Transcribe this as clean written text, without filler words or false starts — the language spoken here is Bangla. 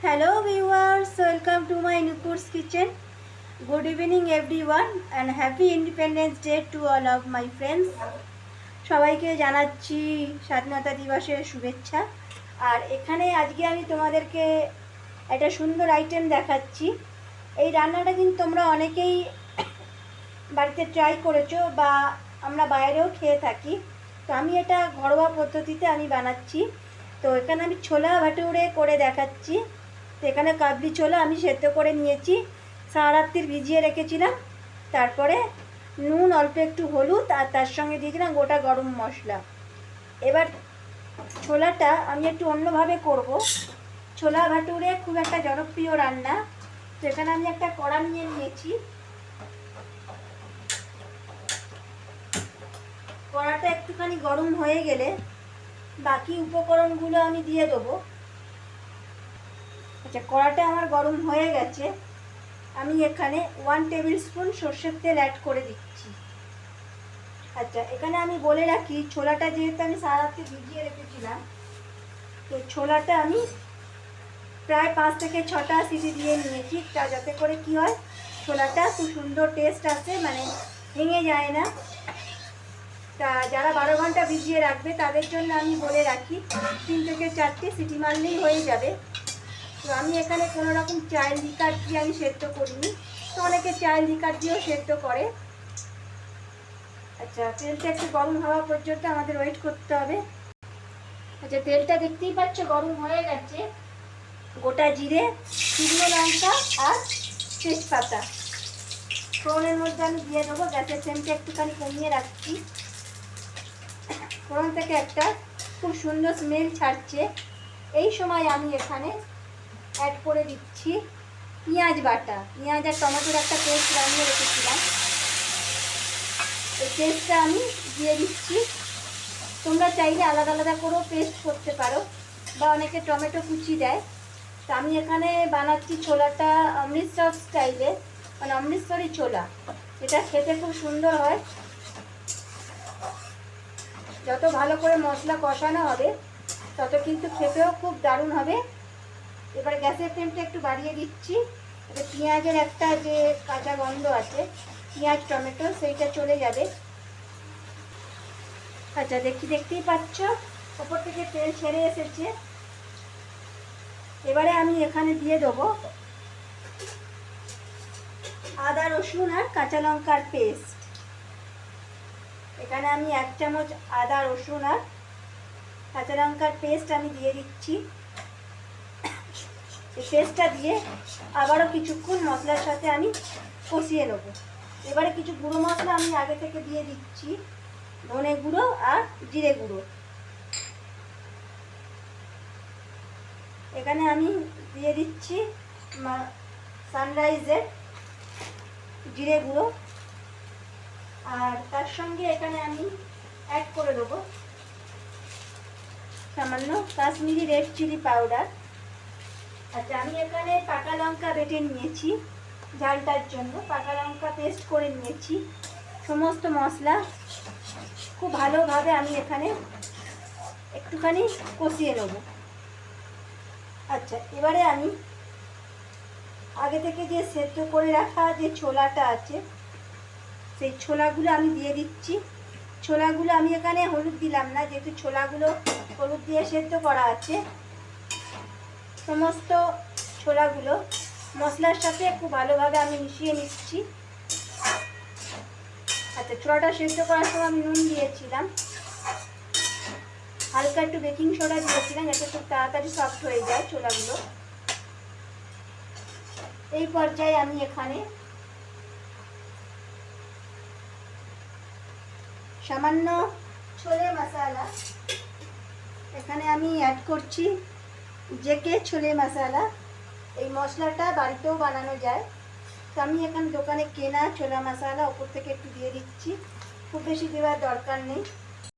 Hello viewers, welcome to my Nupur's kitchen. Good evening everyone and happy Independence Day to all of my friends. সবাইকে জানাচ্ছি স্বাধীনতা দিবসের শুভেচ্ছা। আর এখানে আজকে আমি তোমাদেরকে একটা সুন্দর আইটেম দেখাচ্ছি। এই রান্নাটা কিন্তু তোমরা অনেকেই বাড়িতে ট্রাই করেছো বা আমরা বাইরেও খেয়ে থাকি। তো আমি এটা ঘরোয়া পদ্ধতিতে আমি বানাচ্ছি। তো এখানে আমি ছোলা ভাটুরে করে দেখাচ্ছি। তো এখানে কাবলি ছোলা আমি সেদ্ধ করে নিয়েছি, সারা রাত্রির ভিজিয়ে রেখেছিলাম। তারপরে নুন, অল্প একটু হলুদ আর তার সঙ্গে দিয়েছিলাম গোটা গরম মশলা। এবার ছোলাটা আমি একটু অন্যভাবে করব। ছোলা ভাটুরে খুব একটা জনপ্রিয় রান্না। তো এখানে আমি একটা কড়া নিয়ে নিয়েছি। কড়াটা একটুখানি গরম হয়ে গেলে বাকি উপকরণগুলো আমি দিয়ে দেবো। আচ্ছা, কড়াটা আমার গরম হয়ে গেছে। আমি এখানে 1 টেবিল স্পুন সর্ষের তেল অ্যাড করে দিচ্ছি। আচ্ছা, এখানে আমি বলে রাখি, ছোলাটা যেহেতু আমি সারা রাত্রে ভিজিয়ে রেখেছিলাম, তো ছোলাটা আমি প্রায় 5 থেকে 6টা সিটি দিয়ে নিয়েছি, তা যাতে করে কি হয়, ছোলাটা খুব সুন্দর টেস্ট আসে, মানে ভেঙে যায় না। তা যারা 12 ঘন্টা ভিজিয়ে রাখবে তাদের জন্য আমি বলে রাখি 3 থেকে 4টে সিটি মারলেই হয়ে যাবে। তো আমি এখানে কোনো রকম চাইল্ড লিকার দিয়ে আমি সেদ্ধ করিনি। তো অনেকে চাইল্ড লিকার দিয়েও সেদ্ধ করে। আচ্ছা, তেলটা একটু গরম হওয়া পর্যন্ত আমাদের ওয়েট করতে হবে। আচ্ছা, তেলটা দেখতেই পাচ্ছ গরম হয়ে গেছে। গোটা জিরে, শুকনো লঙ্কা আর তেজপাতা ফোড়নের মধ্যে আমি দিয়ে দেবো। গ্যাসের ফ্লেমটা একটুখানি কমিয়ে রাখছি। ফোড়ন থেকে একটা খুব সুন্দর স্মেল ছাড়ছে। এই সময় আমি এখানে অ্যাড করে দিচ্ছি পেঁয়াজ বাটা। পেঁয়াজ আর টমেটোর একটা পেস্ট বানিয়ে রেখেছিলাম, এই পেস্টটা আমি দিয়ে দিচ্ছি। তোমরা চাইলে আলাদা আলাদা করেও পেস্ট করতে পারো, বা অনেকে টমেটো কুচি দেয়। তো আমি এখানে বানাচ্ছি ছোলাটা অমৃতসর স্টাইলে, মানে অমৃতসরি ছোলা। এটা খেতে খুব সুন্দর হয়। যত ভালো করে মশলা কষানো হবে তত কিন্তু খেতেও খুব দারুণ হবে। এবারে গ্যাসের ফ্লেমটা একটু বাড়িয়ে দিচ্ছি। এতে পেঁয়াজের একটা যে কাঁচা গন্ধ আছে, পেঁয়াজ টমেটো, সেইটা চলে যাবে। আচ্ছা, দেখতেই পাচ্ছ ওপর থেকে তেল ছেড়ে এসেছে। এবারে আমি এখানে দিয়ে দেবো আদা রসুন আর কাঁচা লঙ্কার পেস্ট। এখানে আমি 1 চামচ আদা রসুন আর কাঁচা লঙ্কার পেস্ট আমি দিয়ে দিচ্ছি। এই পেস্টটা দিয়ে আবারও কিছুক্ষণ মশলার সাথে আমি কষিয়ে নেবো। এবারে কিছু গুঁড়ো মশলা আমি আগে থেকে দিয়ে দিচ্ছি, ধনে গুঁড়ো আর জিরে গুঁড়ো। এখানে আমি দিয়ে দিচ্ছি সানরাইজের জিরে গুঁড়ো, আর তার সঙ্গে এখানে আমি অ্যাড করে দেবো সামান্য কাশ্মীরি রেড চিলি পাউডার। আচ্ছা, আমি এখানে পাকা লঙ্কা বেটে নিয়েছি ঝালটার জন্য, পাকা লঙ্কা পেস্ট করে নিয়েছি। সমস্ত মশলা খুব ভালোভাবে আমি এখানে একটুখানি কষিয়ে নেব। আচ্ছা, এবারে আমি আগে থেকে যে সেদ্ধ করে রাখা যে ছোলাটা আছে, সেই ছোলাগুলো আমি দিয়ে দিচ্ছি। ছোলাগুলো আমি এখানে হলুদ দিলাম না, যেহেতু ছোলাগুলো হলুদ দিয়ে সেদ্ধ করা আছে। সমস্ত ছোলাগুলো মশলার সাথে খুব ভালোভাবে আমি মিশিয়ে নিচ্ছি। আচ্ছা, ছোলাটা সেদ্ধ করার সময় আমি নুন দিয়েছিলাম, হালকা একটু বেকিং সোডা দিয়েছিলাম, যাতে খুব তাড়াতাড়ি সফট হয়ে যায় ছোলাগুলো। এই পর্যায়ে আমি এখানে সামান্য ছোলে মশলা এখানে আমি অ্যাড করছি, জেকে ছোলে মশলা। এই মশলাটা বাড়িতেও বানানো যায়। তো আমি এখানে দোকানে কেনা ছোলা মশলা ওপর থেকে একটু দিয়ে দিচ্ছি, খুব বেশি দেওয়ার দরকার নেই।